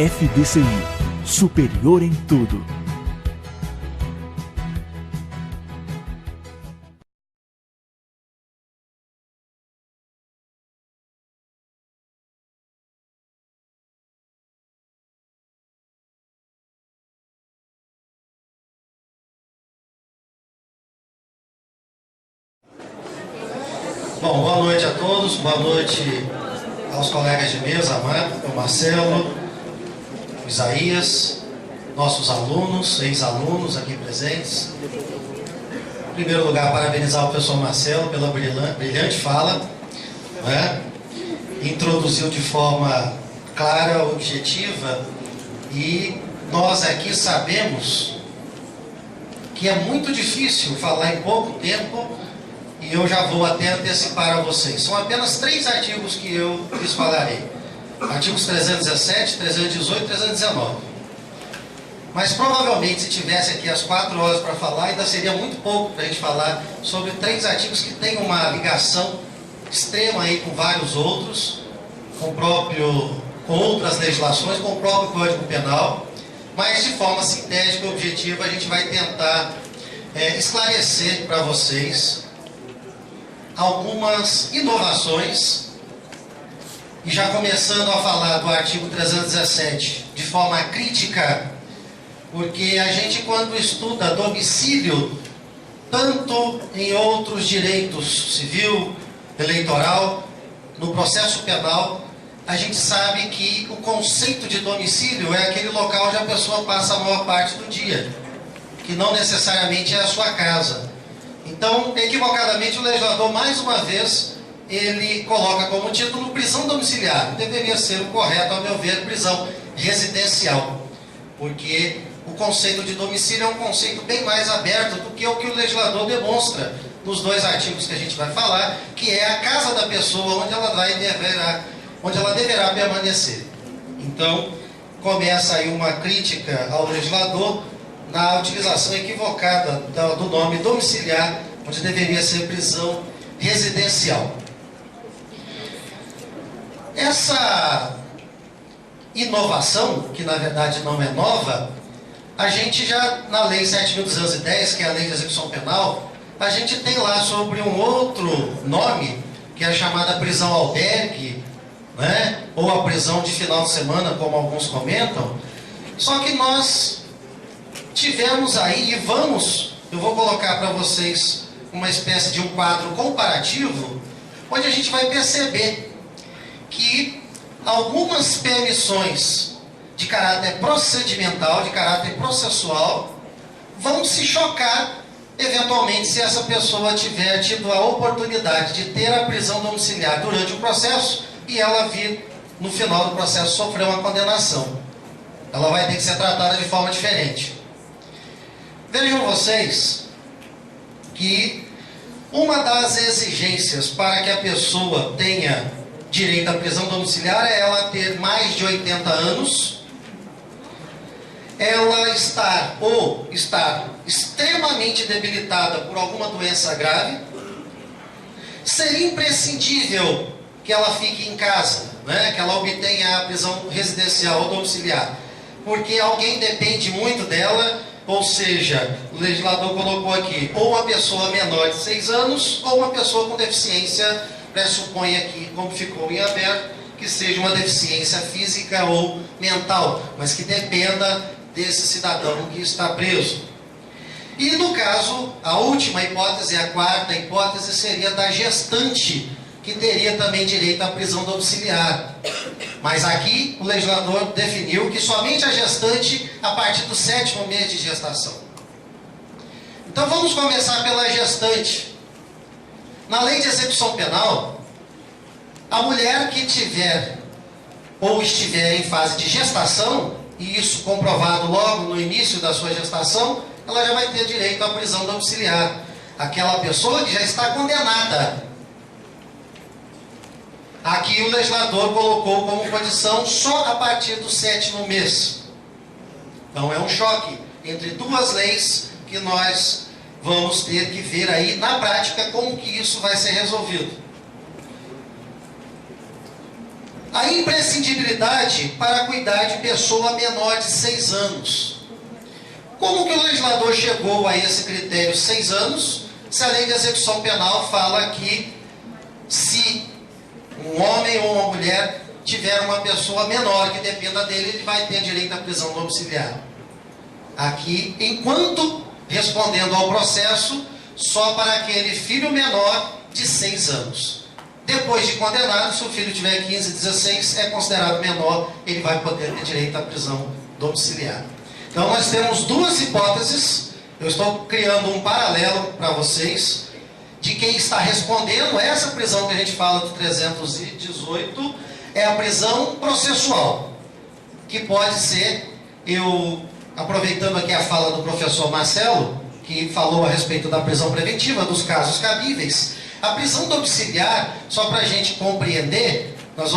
FDCI, superior em tudo. Bom, boa noite a todos, boa noite aos colegas de mesa, o Marcelo, o Isaías, nossos alunos, ex-alunos aqui presentes. Em primeiro lugar, parabenizar o professor Marcelo pela brilhante fala, né? Introduziu de forma clara, objetiva, e nós aqui sabemos que é muito difícil falar em pouco tempo. E eu já vou até antecipar a vocês. São apenas 3 artigos que eu lhes falarei. Artigos 317, 318 e 319. Mas provavelmente, se tivesse aqui as 4 horas para falar, ainda seria muito pouco para a gente falar sobre 3 artigos que têm uma ligação extrema aí com vários outros, com outras legislações, com o próprio Código Penal. Mas de forma sintética e objetiva, a gente vai tentar esclarecer para vocês algumas inovações, e já começando a falar do artigo 317 de forma crítica, porque a gente, quando estuda domicílio, tanto em outros direitos civil, eleitoral, no processo penal, a gente sabe que o conceito de domicílio é aquele local onde a pessoa passa a maior parte do dia, que não necessariamente é a sua casa. Então, equivocadamente, o legislador, mais uma vez, ele coloca como título prisão domiciliar. Deveria ser o correto, ao meu ver, prisão residencial. Porque o conceito de domicílio é um conceito bem mais aberto do que o legislador demonstra nos 2 artigos que a gente vai falar, que é a casa da pessoa onde ela deverá permanecer. Então, começa aí uma crítica ao legislador na utilização equivocada do nome domiciliar, onde deveria ser prisão residencial. Essa inovação, que na verdade não é nova, a gente já, na Lei 7.210, que é a Lei de Execução Penal, a gente tem lá sobre um outro nome, que é a chamada prisão albergue, né? Ou a prisão de final de semana, como alguns comentam. Só que nós tivemos aí, eu vou colocar para vocês uma espécie de um quadro comparativo, onde a gente vai perceber que algumas permissões de caráter procedimental, de caráter processual, vão se chocar, eventualmente, se essa pessoa tiver tido a oportunidade de ter a prisão domiciliar durante o processo e ela vir, no final do processo, sofrer uma condenação. Ela vai ter que ser tratada de forma diferente. Vejam vocês que uma das exigências para que a pessoa tenha direito à prisão domiciliar é ela ter mais de 80 anos, ela estar extremamente debilitada por alguma doença grave, seria imprescindível que ela fique em casa, né? Que ela obtenha a prisão residencial ou domiciliar, porque alguém depende muito dela. Ou seja, o legislador colocou aqui ou uma pessoa menor de 6 anos ou uma pessoa com deficiência, pressupõe aqui, como ficou em aberto, que seja uma deficiência física ou mental, mas que dependa desse cidadão que está preso. E no caso, a última hipótese, a 4ª hipótese, seria da gestante, que teria também direito à prisão domiciliar. Mas aqui o legislador definiu que somente a gestante a partir do 7º mês de gestação. Então vamos começar pela gestante. Na Lei de Execução Penal, a mulher que tiver ou estiver em fase de gestação, e isso comprovado logo no início da sua gestação, ela já vai ter direito à prisão domiciliar. Aquela pessoa que já está condenada. Aqui o legislador colocou como condição só a partir do 7º mês. Então é um choque entre 2 leis que nós vamos ter que ver aí na prática como que isso vai ser resolvido. A imprescindibilidade para cuidar de pessoa menor de 6 anos. Como que o legislador chegou a esse critério 6 anos, se a lei de execução penal fala que se um homem ou uma mulher tiver uma pessoa menor que dependa dele, ele vai ter direito à prisão domiciliar. Aqui, enquanto respondendo ao processo, só para aquele filho menor de 6 anos. Depois de condenado, se o filho tiver 15, 16, é considerado menor, ele vai poder ter direito à prisão domiciliar. Então nós temos duas hipóteses, eu estou criando um paralelo para vocês, de quem está respondendo. Essa prisão que a gente fala do 318 é a prisão processual, que pode ser, eu aproveitando aqui a fala do professor Marcelo, que falou a respeito da prisão preventiva, dos casos cabíveis. A prisão domiciliar, só para a gente compreender, nós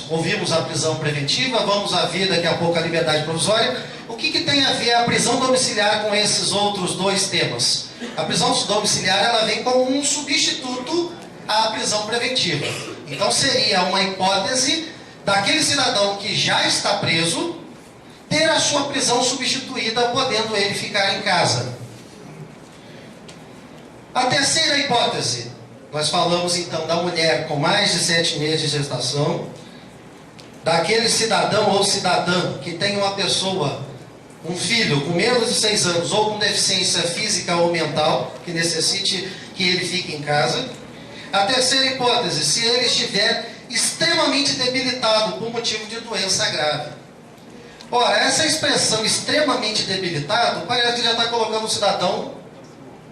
ouvimos a prisão preventiva, vamos ver daqui a pouco a liberdade provisória. O que tem a ver a prisão domiciliar com esses outros dois temas? A prisão domiciliar, ela vem como um substituto à prisão preventiva. Então seria uma hipótese daquele cidadão que já está preso ter a sua prisão substituída, podendo ele ficar em casa. A terceira hipótese, nós falamos então da mulher com mais de 7 meses de gestação, daquele cidadão ou cidadã que tem uma pessoa, um filho com menos de 6 anos ou com deficiência física ou mental, que necessite que ele fique em casa. A terceira hipótese, se ele estiver extremamente debilitado por motivo de doença grave. Ora, essa expressão extremamente debilitado, parece que já está colocando o cidadão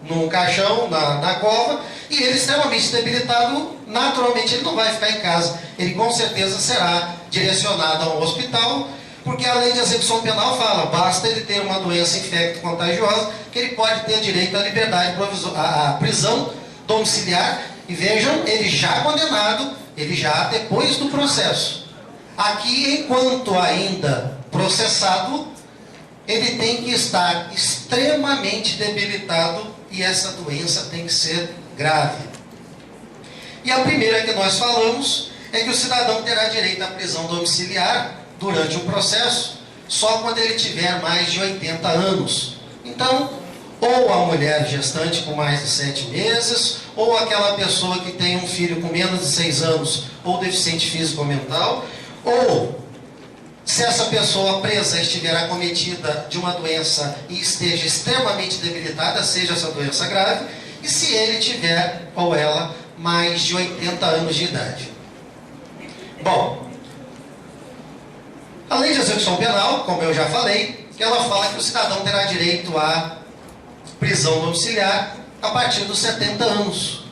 num caixão, na cova, e ele extremamente debilitado, naturalmente ele não vai ficar em casa, ele com certeza será direcionado a um hospital, porque a lei de execução penal fala, basta ele ter uma doença infecto-contagiosa, que ele pode ter direito à liberdade provisória, à prisão domiciliar, e vejam, ele já condenado, ele já depois do processo. Aqui, enquanto ainda processado, ele tem que estar extremamente debilitado e essa doença tem que ser grave. E a primeira que nós falamos é que o cidadão terá direito à prisão domiciliar durante o processo só quando ele tiver mais de 80 anos. Então, ou a mulher gestante com mais de 7 meses, ou aquela pessoa que tem um filho com menos de 6 anos, ou deficiente físico ou mental, ou se essa pessoa presa estiver acometida de uma doença e esteja extremamente debilitada, seja essa doença grave, e se ele tiver, ou ela, mais de 80 anos de idade. Bom, a lei de execução penal, como eu já falei, ela fala que o cidadão terá direito à prisão domiciliar a partir dos 70 anos.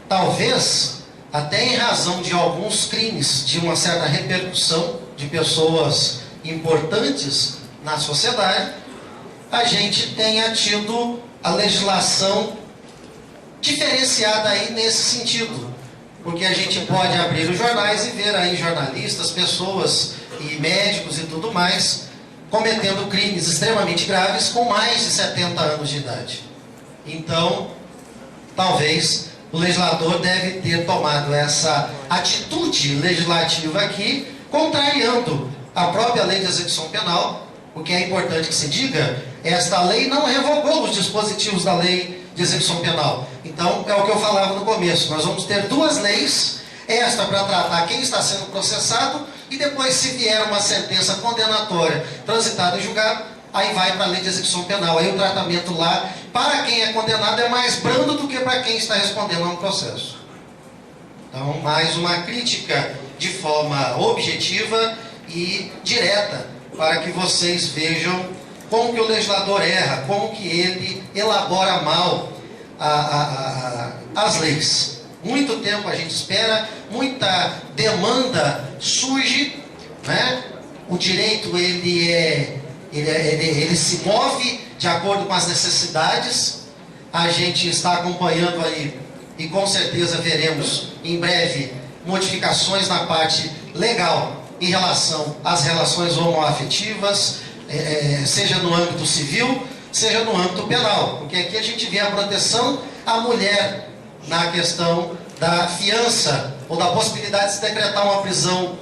Talvez, até em razão de alguns crimes, de uma certa repercussão de pessoas importantes na sociedade, a gente tenha tido a legislação diferenciada aí nesse sentido. Porque a gente pode abrir os jornais e ver aí jornalistas, pessoas e médicos e tudo mais cometendo crimes extremamente graves com mais de 70 anos de idade. Então, talvez o legislador deve ter tomado essa atitude legislativa aqui, contrariando a própria lei de execução penal. O que é importante que se diga, esta lei não revogou os dispositivos da lei de execução penal. Então, é o que eu falava no começo, nós vamos ter duas leis, esta para tratar quem está sendo processado, e depois, se vier uma sentença condenatória transitada em julgado, aí vai para a lei de execução penal. Aí o tratamento lá, para quem é condenado, é mais brando do que para quem está respondendo a um processo. Então, mais uma crítica de forma objetiva e direta, para que vocês vejam como que o legislador erra, como que ele elabora mal as leis. Muito tempo a gente espera, muita demanda surge, né? O direito ele se move de acordo com as necessidades. A gente está acompanhando aí e com certeza veremos em breve modificações na parte legal em relação às relações homoafetivas, seja no âmbito civil, seja no âmbito penal, porque aqui a gente vê a proteção à mulher na questão da fiança ou da possibilidade de se decretar uma prisão